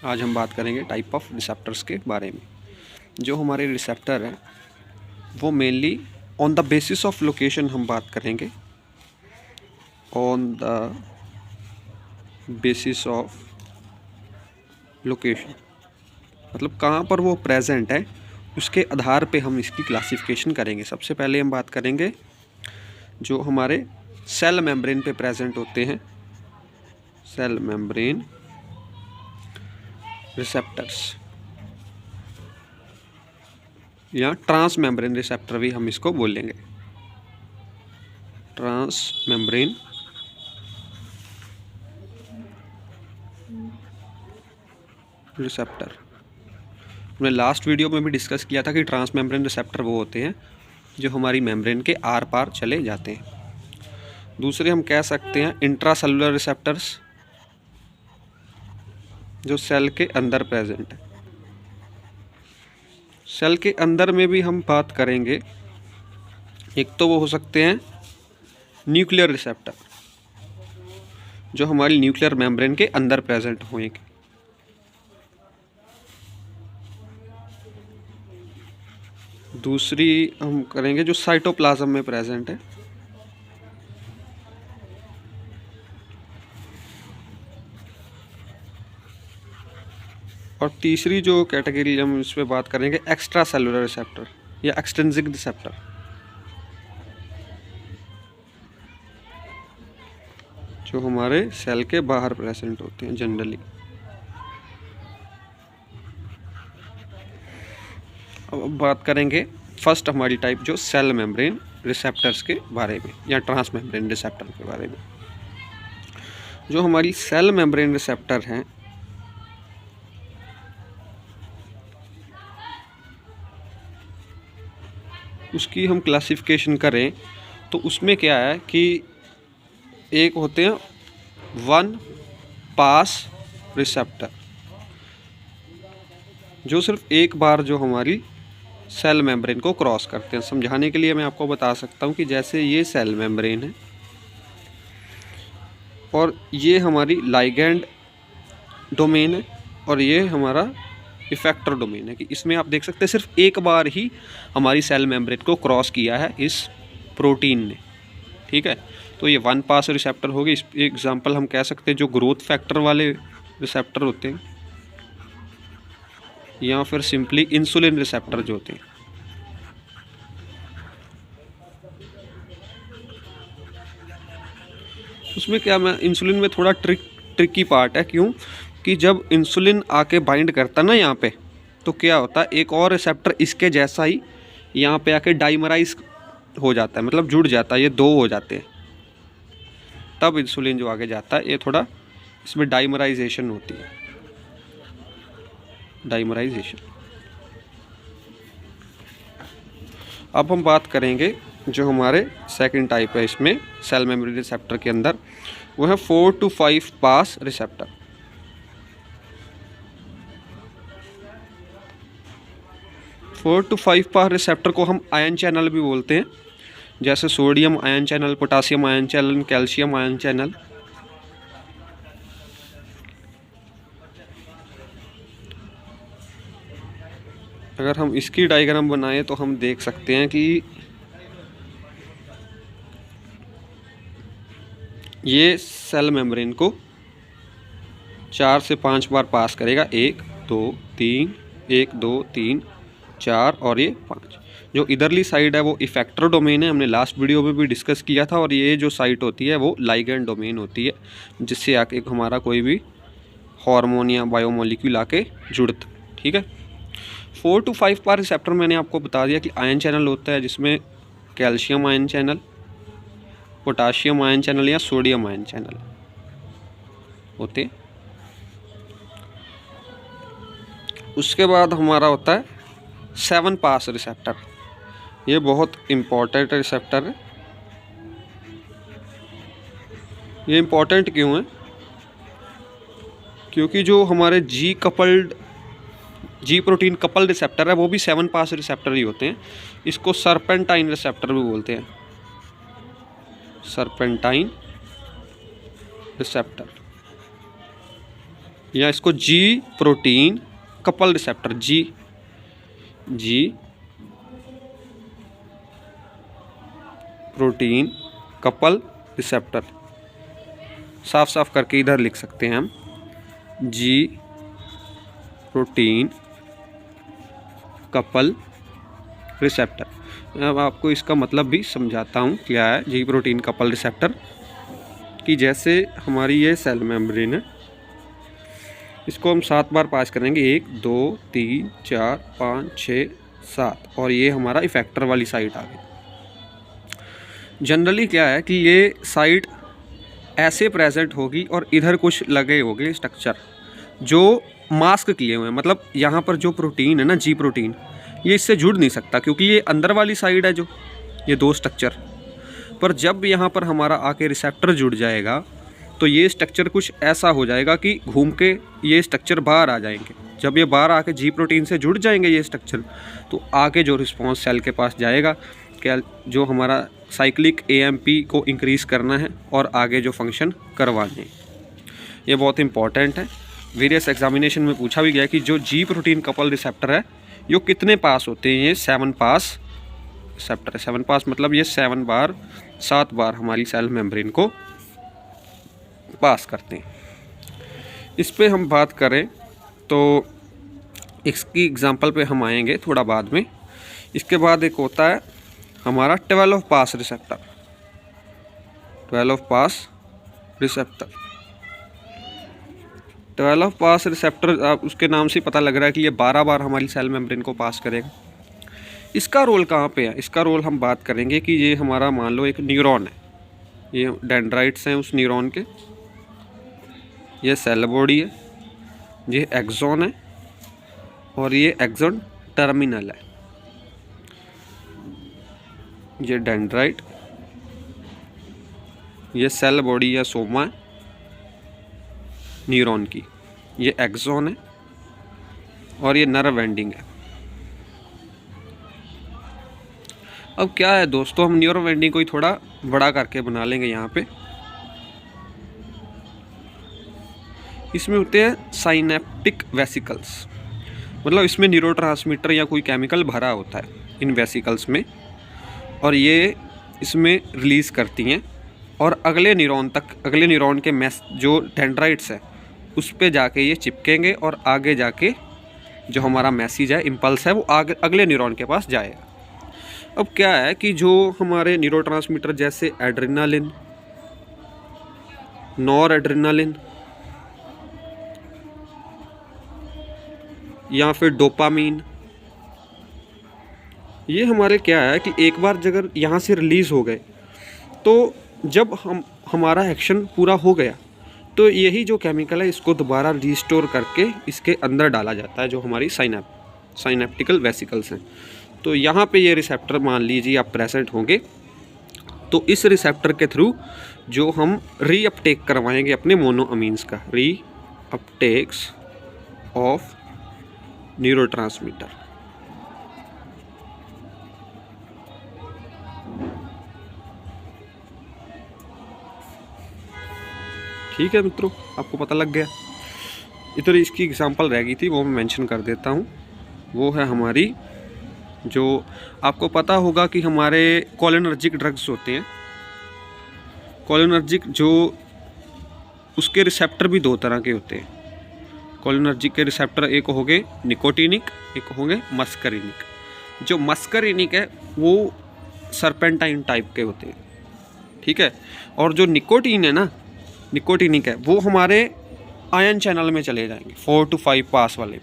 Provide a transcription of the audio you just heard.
आज हम बात करेंगे टाइप ऑफ रिसेप्टर्स के बारे में। जो हमारे रिसेप्टर हैं वो mainly on the basis of location हम बात करेंगे, on the basis of location मतलब कहाँ पर वो प्रेजेंट है उसके आधार पे हम इसकी क्लासिफिकेशन करेंगे। सबसे पहले हम बात करेंगे जो हमारे सेल मेम्ब्रेन पे प्रेजेंट होते हैं, सेल मेम्ब्रेन रिसेप्टर्स या ट्रांस मेम्ब्रेन रिसेप्टर भी हम इसको बोलेंगे। ट्रांस मेम्ब्रेन रिसेप्टर हमने लास्ट वीडियो में भी डिस्कस किया था कि ट्रांस मेम्ब्रेन रिसेप्टर वो होते हैं जो हमारी मेम्ब्रेन के आर पार चले जाते हैं। दूसरे हम कह सकते हैं इंट्रासेलुलर रिसेप्टर्स जो सेल के अंदर प्रेजेंट है। सेल के अंदर में भी हम बात करेंगे, एक तो वो हो सकते हैं न्यूक्लियर रिसेप्टर जो हमारी न्यूक्लियर मेम्ब्रेन के अंदर प्रेजेंट होंगे। दूसरी हम करेंगे जो साइटोप्लाज्म में प्रेजेंट है। और तीसरी जो कैटेगरी हम इस पर बात करेंगे एक्स्ट्रा सेलुलर रिसेप्टर या एक्सट्रिंसिक रिसेप्टर जो हमारे सेल के बाहर प्रेजेंट होते हैं जनरली। अब बात करेंगे फर्स्ट हमारी टाइप जो सेल मेम्ब्रेन रिसेप्टर्स के बारे में या ट्रांस मेम्ब्रेन रिसेप्टर के बारे में। जो हमारी सेल मेम्ब्रेन रिसेप्टर हैं उसकी हम क्लासिफिकेशन करें तो उसमें क्या है कि एक होते हैं वन पास रिसेप्टर जो सिर्फ एक बार जो हमारी सेल मेम्ब्रेन को क्रॉस करते हैं। समझाने के लिए मैं आपको बता सकता हूँ कि जैसे ये सेल मेम्ब्रेन है और ये हमारी लाइगैंड डोमेन है और ये हमारा इफेक्टर डोमेन है कि इसमें आप देख सकते हैं सिर्फ एक बार ही हमारी सेल मेम्ब्रेन को क्रॉस किया है इस प्रोटीन ने। ठीक है, तो ये वन पास रिसेप्टर हो गए। इस एग्जांपल हम कह सकते हैं जो ग्रोथ फैक्टर वाले रिसेप्टर होते हैं या फिर सिंपली इंसुलिन रिसेप्टर जो होते हैं। उसमें क्या मैं इंसुलिन में थोड़ा ट्रिकी पार्ट है, क्यों कि जब इंसुलिन आके बाइंड करता ना यहाँ पे तो क्या होता है एक और रिसेप्टर इसके जैसा ही यहाँ पे आके डाइमराइज हो जाता है, मतलब जुड़ जाता है, ये दो हो जाते हैं। तब इंसुलिन जो आगे जाता है ये थोड़ा इसमें डाइमराइजेशन होती है, डाइमराइजेशन। अब हम बात करेंगे जो हमारे सेकंड टाइप है इसमें सेल मेम्ब्रेन रिसेप्टर के अंदर, वो है 4 to 5 pass receptor. Four to five pass receptor को हम आयन चैनल भी बोलते हैं, जैसे sodium ion channel, potassium ion channel, calcium ion channel. अगर हम इसकी डायग्राम बनाएं तो हम देख सकते हैं कि ये सेल मेम्ब्रेन को 4 से 5 बार पास करेगा, 1 2 3, 1 2 3 4 और ये 5। जो इधरली साइड है वो इफेक्टर डोमेन है, हमने लास्ट वीडियो में भी डिस्कस किया था। और ये जो साइट होती है वो लाइगैंड डोमेन होती है जिससे आके हमारा कोई भी हार्मोन या बायोमोलिक्यूल आके जुड़ता। ठीक है, 4 to 5 पार रिसेप्टर मैंने आपको बता दिया कि आयन चैनल होता है जिसमें calcium ion channel, potassium ion channel या सोडियम आयन चैनल होते। उसके बाद हमारा होता है 7 पास रिसेप्टर। ये बहुत इम्पोर्टेंट रिसेप्टर है। ये इम्पोर्टेंट क्यों है? क्योंकि जो हमारे जी प्रोटीन कपल रिसेप्टर है वो भी 7 पास रिसेप्टर ही होते हैं। इसको सर्पेंटाइन रिसेप्टर भी बोलते हैं, सर्पेंटाइन रिसेप्टर। या इसको जी प्रोटीन कपल रिसेप्टर, जी प्रोटीन कपल रिसेप्टर, साफ साफ करके इधर लिख सकते हैं हम, जी प्रोटीन कपल रिसेप्टर। अब आपको इसका मतलब भी समझाता हूँ क्या है जी प्रोटीन कपल रिसेप्टर। कि जैसे हमारी ये सेल मेम्ब्रेन है, इसको हम 7 बार पास करेंगे, 1 2 3 4 5 6 7, और ये हमारा इफेक्टर वाली साइट आ गई। जनरली क्या है कि ये साइट ऐसे प्रेजेंट होगी और इधर कुछ लगे होंगे स्ट्रक्चर जो मास्क किए हुए हैं, मतलब यहाँ पर जो प्रोटीन है ना, जी प्रोटीन, ये इससे जुड़ नहीं सकता क्योंकि ये अंदर वाली साइड है जो ये 2 स्ट्रक्चर। पर जब यहाँ पर हमारा आके रिसेप्टर जुड़ जाएगा तो ये स्ट्रक्चर कुछ ऐसा हो जाएगा कि घूम के ये स्ट्रक्चर बाहर आ जाएंगे। जब ये बाहर आके जी प्रोटीन से जुड़ जाएंगे ये स्ट्रक्चर, तो आगे जो रिस्पॉन्स सेल के पास जाएगा, क्या जो हमारा साइक्लिक एएमपी को इंक्रीज़ करना है और आगे जो फंक्शन करवाने हैं। ये बहुत इंपॉर्टेंट है। वेरियस एग्जामिनेशन में पूछा भी गया कि जो जी प्रोटीन कपल रिसेप्टर है ये कितने पास होते हैं। ये 7 पास रिसेप्टर है। 7 पास मतलब ये 7 बार हमारी सेल मेम्ब्रेन को पास करते हैं। इस पे हम बात करें तो इसकी एग्जांपल पे हम आएंगे थोड़ा बाद में। इसके बाद एक होता है हमारा 12 पास रिसेप्टर। 12 पास रिसेप्टर 12 पास रिसेप्टर, उसके नाम से पता लग रहा है कि ये 12 बार हमारी सेल मेम्ब्रेन को पास करेगा। इसका रोल कहाँ पे है? इसका रोल हम बात करेंगे कि ये हमारा मान लो एक न्यूरॉन है, ये डेंड्राइट्स हैं उस न्यूरॉन के, ये सेल बॉडी है, ये एक्सॉन है और ये एक्सॉन टर्मिनल है। ये डेंड्राइट, ये सेल बॉडी या सोमा है न्यूरॉन की, ये एक्सॉन है और ये नर्व एंडिंग है। अब क्या है दोस्तों, हम न्यूरो एंडिंग को ही थोड़ा बड़ा करके बना लेंगे। यहाँ पे इसमें होते हैं साइनेप्टिक वेसिकल्स, मतलब इसमें न्यूरोट्रांसमीटर या कोई केमिकल भरा होता है इन वेसिकल्स में, और ये इसमें रिलीज़ करती हैं और अगले न्यूरॉन के जो डेंड्राइट्स है उस पे जाके ये चिपकेंगे और आगे जाके जो हमारा मैसेज है, इम्पल्स है, वो आगे अगले न्यूरॉन के पास जाएगा। अब क्या है कि जो हमारे न्यूरोट्रांसमीटर जैसे एड्रेनालिन, नॉर एड्रेनालिन या फिर डोपामीन, ये हमारे क्या है कि एक बार अगर यहाँ से रिलीज़ हो गए तो जब हमारा एक्शन पूरा हो गया तो यही जो केमिकल है इसको दोबारा रिस्टोर करके इसके अंदर डाला जाता है, जो हमारी साइनेप्टिकल वेसिकल्स हैं। तो यहाँ पे ये रिसेप्टर मान लीजिए आप प्रेजेंट होंगे, तो इस रिसेप्टर के थ्रू जो हम रीअपटेक करवाएंगे अपने मोनोअमीन्स का, रीअपटेक्स ऑफ न्यूरोट्रांसमीटर। ठीक है मित्रों, आपको पता लग गया। इधर इसकी एग्जांपल रह गई थी, वो मैं मेंशन कर देता हूँ। वो है हमारी, जो आपको पता होगा कि हमारे कोलिनर्जिक ड्रग्स होते हैं, कोलिनर्जिक, जो उसके रिसेप्टर भी 2 तरह के होते हैं। कोलिनर्जिक के रिसेप्टर एक होंगे निकोटिनिक, एक होंगे मस्करिनिक। जो मस्करिनिक है वो सर्पेंटाइन टाइप के होते हैं, ठीक है। और जो निकोटीन है ना, निकोटिनिक है, वो हमारे आयन चैनल में चले जाएंगे, 4 to 5 पास वाले।